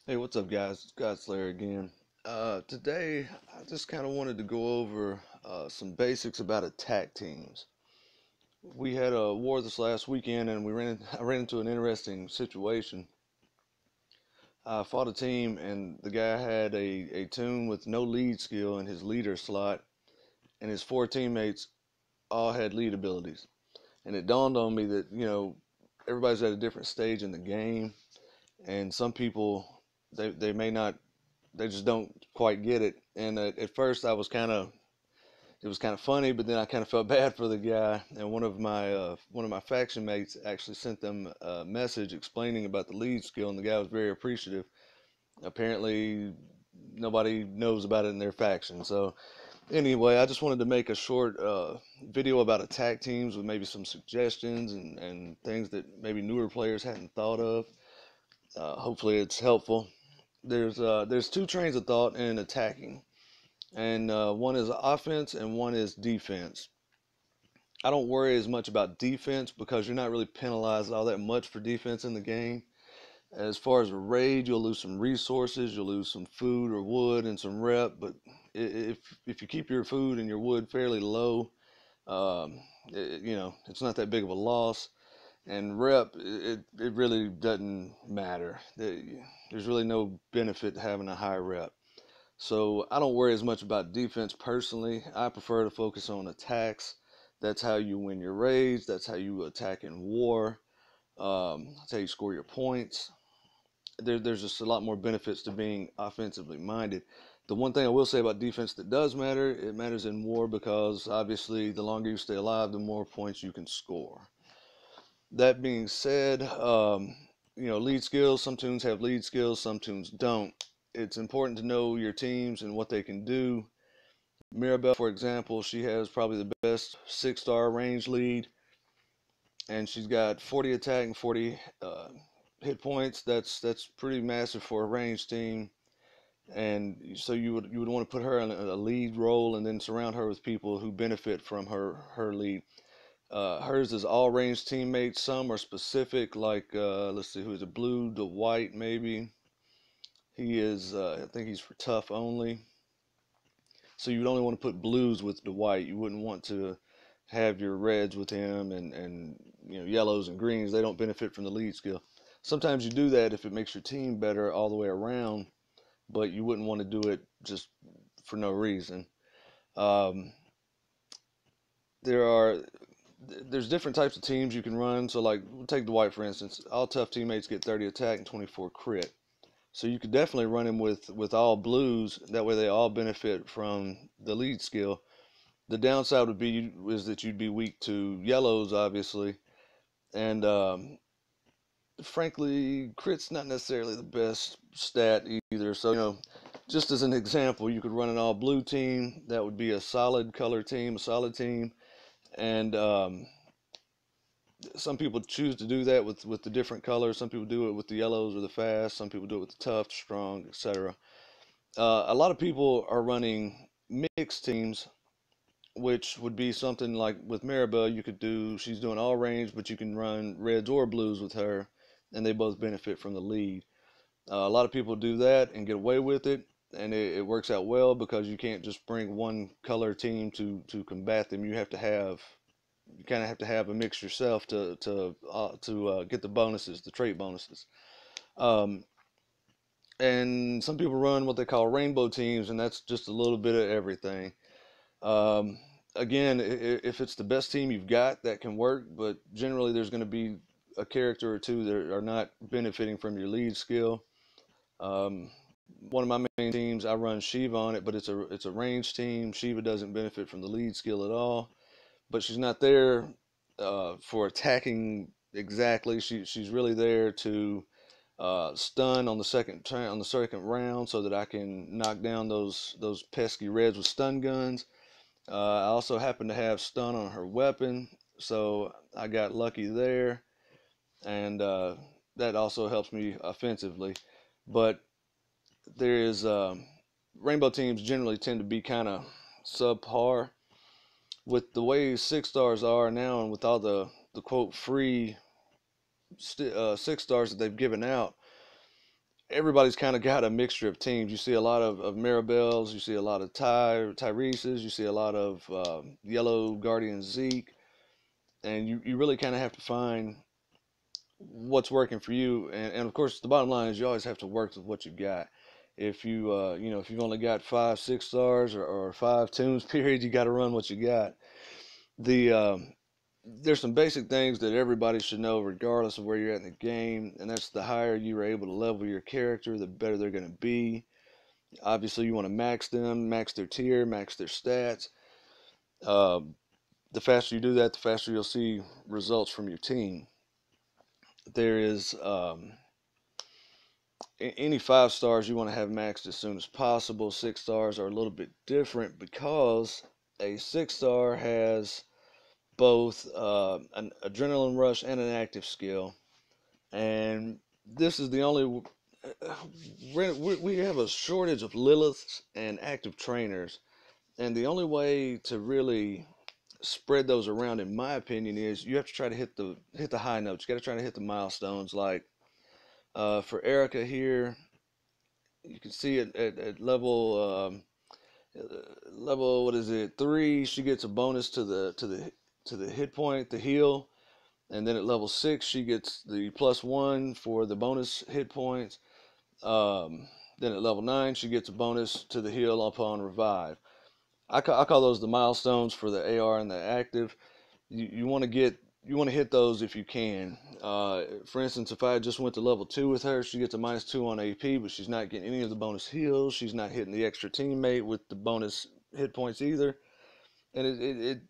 Hey, what's up, guys? It's God Slayer again. Today, I just kind of wanted to go over some basics about attack teams. We had a war this last weekend, and I ran into an interesting situation. I fought a team, and the guy had a tune with no lead skill in his leader slot, and his four teammates all had lead abilities. And it dawned on me that, everybody's at a different stage in the game, and some people, they may not they just don't quite get it. And at first, it was kind of funny, but then I kind of felt bad for the guy. And one of my faction mates actually sent them a message explaining about the lead skill, and the guy was very appreciative. Apparently, nobody knows about it in their faction. So anyway, I just wanted to make a short video about attack teams with maybe some suggestions and things that maybe newer players hadn't thought of. Hopefully, it's helpful. There's two trains of thought in attacking, and one is offense and one is defense. I don't worry as much about defense because you're not really penalized all that much for defense in the game. As far as a raid, you'll lose some resources, you'll lose some food or wood and some rep, but if you keep your food and your wood fairly low, it's not that big of a loss. And rep, it really doesn't matter. There's really no benefit to having a high rep. So I don't worry as much about defense personally. I prefer to focus on attacks. That's how you win your raids. That's how you attack in war. That's how you score your points. There's just a lot more benefits to being offensively minded. The one thing I will say about defense that does matter, it matters in war because obviously the longer you stay alive, the more points you can score. That being said, lead skills, some tunes have lead skills, some tunes don't. It's important to know your teams and what they can do. Mirabelle, for example, she has probably the best 6-star range lead, and she's got 40 attack and 40 hit points. That's pretty massive for a range team. And so you would want to put her in a lead role and then surround her with people who benefit from her lead. Hers is all range teammates. Some are specific, like let's see, who is it? Blue to white, maybe. He is, I think he's for tough only. So you would only want to put blues with Dwight. You wouldn't want to have your reds with him and yellows and greens. They don't benefit from the lead skill. Sometimes you do that if it makes your team better all the way around, but you wouldn't want to do it just for no reason. Um, there are there's different types of teams you can run. So like we'll take Dwight for instance. All tough teammates get 30 attack and 24 crit. So you could definitely run him with all blues. That way they all benefit from the lead skill. The downside would be is that you'd be weak to yellows, obviously, and frankly, crit's not necessarily the best stat either. So just as an example, you could run an all blue team. That would be a solid color team, a solid team, and some people choose to do that with the different colors. Some people do it with the yellows or the fast. Some people do it with the tough, strong, etc. A lot of people are running mixed teams, which would be something like with Maribel, you could do, she's doing all range, but you can run reds or blues with her, and they both benefit from the lead. A lot of people do that and get away with it, and it works out well because you can't just bring one color team to combat them. You kind of have to have a mix yourself to get the bonuses, the trait bonuses. Um, and some people run what they call rainbow teams, and that's just a little bit of everything. Um, Again, if it's the best team you've got, that can work, but generally there's going to be a character or two that are not benefiting from your lead skill. Um, One of my main teams, I run Shiva on it, but it's a range team. Shiva doesn't benefit from the lead skill at all, but she's not there for attacking exactly. She's really there to stun on the second round so that I can knock down those pesky reds with stun guns. I also happen to have stun on her weapon, so I got lucky there, and that also helps me offensively. But there is rainbow teams generally tend to be kind of subpar with the way 6 stars are now, and with all the quote free 6 stars that they've given out. everybody's kind of got a mixture of teams. You see a lot of Maribels, you see a lot of Tyrese's, you see a lot of Yellow Guardian Zeke, and you really kind of have to find what's working for you. And of course, the bottom line is you always have to work with what you got. If if you've only got 5 6 stars or 5 tunes, period, you got to run what you got. The There's some basic things that everybody should know regardless of where you're at in the game, and that's the higher you are able to level your character, the better they're going to be. Obviously, you want to max them, max their tier, max their stats. uh, the faster you do that, the faster you'll see results from your team. There is any 5 stars you want to have maxed as soon as possible. 6 stars are a little bit different because a 6 star has both an adrenaline rush and an active skill, and this is the only we have a shortage of Liliths and active trainers, and the only way to really spread those around, in my opinion, is you have to try to hit the high notes. You got to try to hit the milestones. Like for Erica here, you can see it at level, what is it, 3, she gets a bonus to the hit point, the heal, and then at level 6 she gets the +1 for the bonus hit points. Then at level 9 she gets a bonus to the heal upon revive. I call those the milestones for the AR and the active. You want to hit those if you can. For instance, if I just went to level 2 with her, she gets a -2 on AP, but she's not getting any of the bonus heals. She's not hitting the extra teammate with the bonus hit points either. And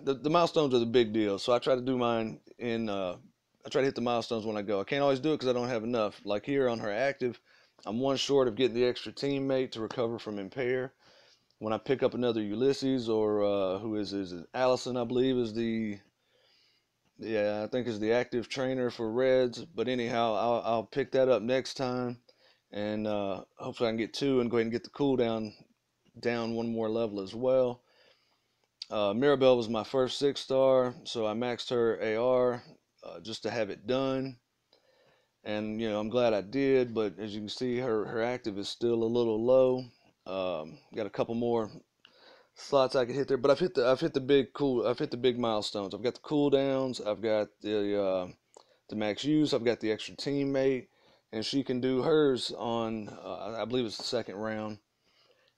the milestones are the big deal. So I try to do mine I try to hit the milestones when I go. I can't always do it because I don't have enough. Like here on her active, I'm one short of getting the extra teammate to recover from impair. When I pick up another Ulysses, or who is it? Allison, I believe, is I think is the active trainer for Reds. But anyhow, I'll pick that up next time, and hopefully I can get 2 and go ahead and get the cooldown down 1 more level as well. Mirabelle was my first 6 star, so I maxed her AR just to have it done. And I'm glad I did, but as you can see, her active is still a little low. Got a couple more slots I could hit there, but I've hit the big milestones. I've got the cooldowns, I've got the max use, I've got the extra teammate, and she can do hers on I believe it's the second round.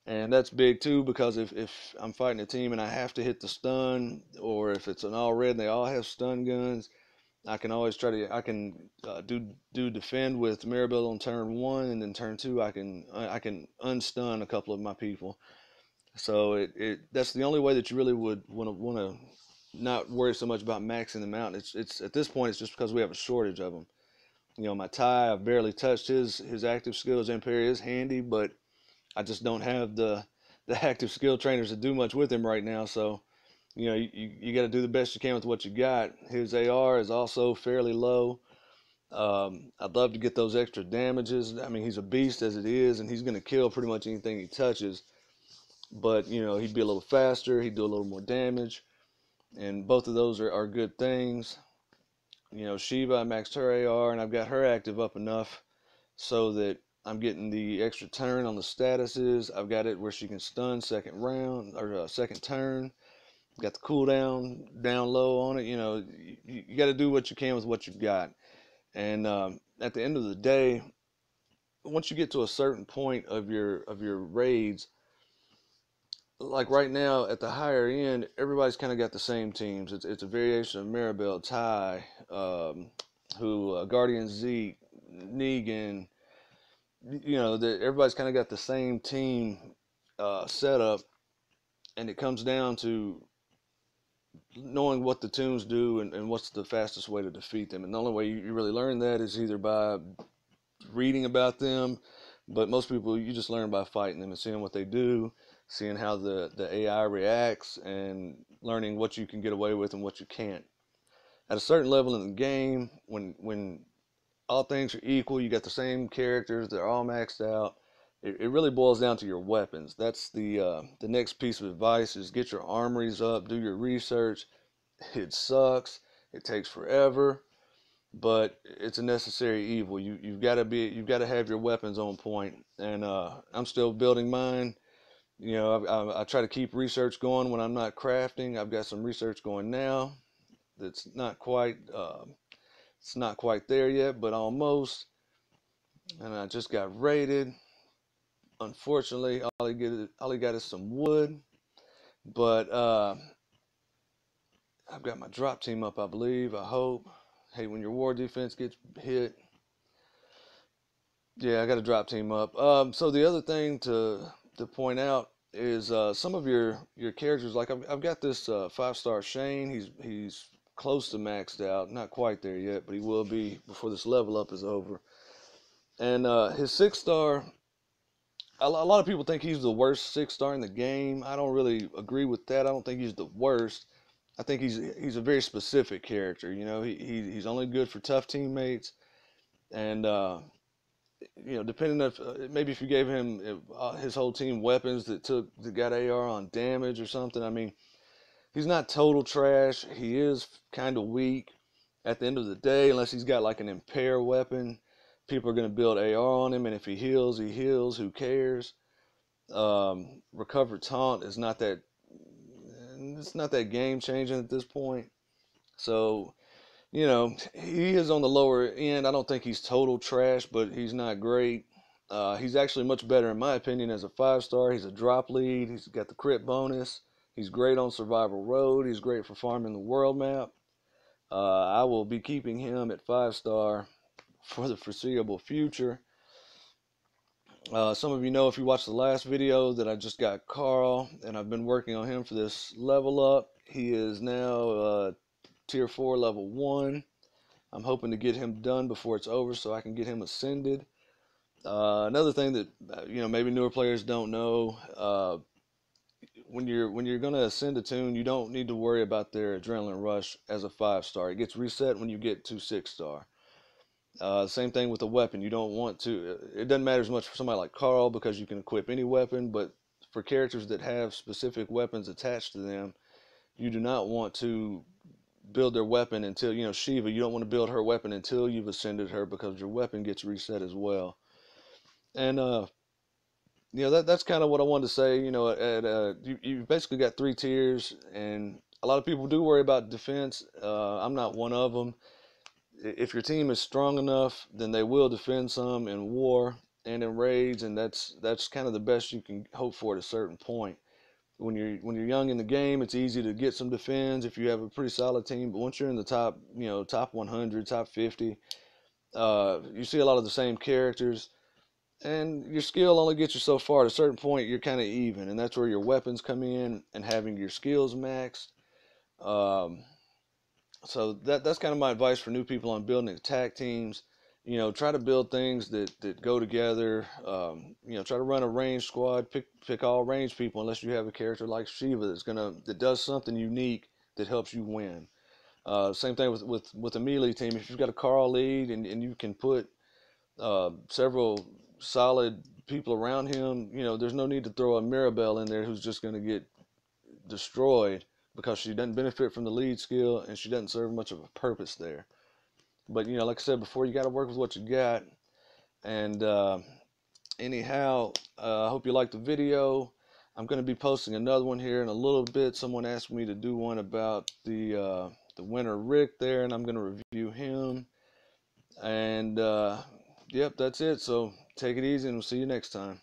And that's big too, because if I'm fighting a team and I have to hit the stun, or if it's an all red and they all have stun guns, I can always I can do defend with Maribel on turn 1, and then turn 2 I can unstun a couple of my people. So that's the only way that you really would want to not worry so much about maxing them out. It's at this point it's just because we have a shortage of them. My Ty, I've barely touched his active skills. Impair is handy, but I just don't have the active skill trainers to do much with him right now. So you got to do the best you can with what you got. His AR is also fairly low. I'd love to get those extra damages. I mean, he's a beast as it is, and he's going to kill pretty much anything he touches. But he'd be a little faster. He'd do a little more damage, and both of those are good things. Shiva, I maxed her AR, and I've got her active up enough so that I'm getting the extra turn on the statuses. I've got it where she can stun second round or second turn. Got the cooldown down low on it. You got to do what you can with what you've got. And at the end of the day, once you get to a certain point of your raids, like right now at the higher end, everybody's kind of got the same teams. It's a variation of Maribel, Ty, Guardian Zeke, Negan. Everybody's kind of got the same team setup, and it comes down to knowing what the tunes do and what's the fastest way to defeat them. And the only way you really learn that is either by reading about them, but most people, you just learn by fighting them and seeing what they do, seeing how the AI reacts, and learning what you can get away with and what you can't. At a certain level in the game, when all things are equal, you got the same characters, they're all maxed out, it really boils down to your weapons. That's the next piece of advice, is get your armories up, do your research. It sucks, it takes forever, but it's a necessary evil. You've got to have your weapons on point, and I'm still building mine. You know, I try to keep research going when I'm not crafting. I've got some research going now that's not quite it's not quite there yet, but almost. And I just got raided. Unfortunately, all he got is some wood, but I've got my drop team up, I believe. I hope. Hey, when your war defense gets hit, yeah, I got a drop team up. So the other thing to point out is some of your characters. Like I've got this 5-star Shane. He's close to maxed out, not quite there yet, but he will be before this level up is over. And his 6-star, a lot of people think he's the worst 6-star in the game. I don't really agree with that. I don't think he's the worst. I think he's a very specific character. You know, he's only good for tough teammates, and you know, depending if maybe if you gave him his whole team weapons that got AR on damage or something. I mean, he's not total trash. He is kind of weak at the end of the day, unless he's got like an impair weapon. People are going to build AR on him, and if he heals, he heals. Who cares? Recover taunt is not that. It's not that game changing at this point. So, you know, he is on the lower end. I don't think he's total trash, but he's not great. He's actually much better, in my opinion, as a 5-star. He's a drop lead. He's got the crit bonus. He's great on Survival Road. He's great for farming the world map. I will be keeping him at 5-star for the foreseeable future. Some of you know, if you watched the last video, that I just got Carl, and I've been working on him for this level up. He is now tier 4 level 1. I'm hoping to get him done before it's over so I can get him ascended. Another thing that you know, maybe newer players don't know, when you're gonna ascend a toon, you don't need to worry about their adrenaline rush as a 5-star. It gets reset when you get to 6-star. Same thing with the weapon. You don't want to. It doesn't matter as much for somebody like Carl because you can equip any weapon, but for characters that have specific weapons attached to them, you do not want to build their weapon until, you know, Shiva, you don't want to build her weapon until you've ascended her because your weapon gets reset as well. And you know, that's kind of what I wanted to say. You know, you basically got 3 tiers, and a lot of people do worry about defense. I'm not one of them. If your team is strong enough, then they will defend some in war and in raids, and that's kind of the best you can hope for at a certain point. When you're young in the game, it's easy to get some defense if you have a pretty solid team. But once you're in the top, you know, top 100, top 50, you see a lot of the same characters, and your skill only gets you so far. At a certain point, you're kind of even, and that's where your weapons come in and having your skills maxed. Um, so that's kind of my advice for new people on building attack teams. You know, try to build things that go together. You know, try to run a range squad. Pick all range people, unless you have a character like Shiva that does something unique that helps you win. Same thing with a melee team. If you've got a Carl lead and you can put several solid people around him, you know, there's no need to throw a Mirabelle in there who's just going to get destroyed because she doesn't benefit from the lead skill and she doesn't serve much of a purpose there. But, you know, like I said before, you got to work with what you got. And anyhow, I hope you liked the video. I'm going to be posting another one here in a little bit. Someone asked me to do one about the winter Rick there, and I'm going to review him. And yep, that's it. So take it easy, and we'll see you next time.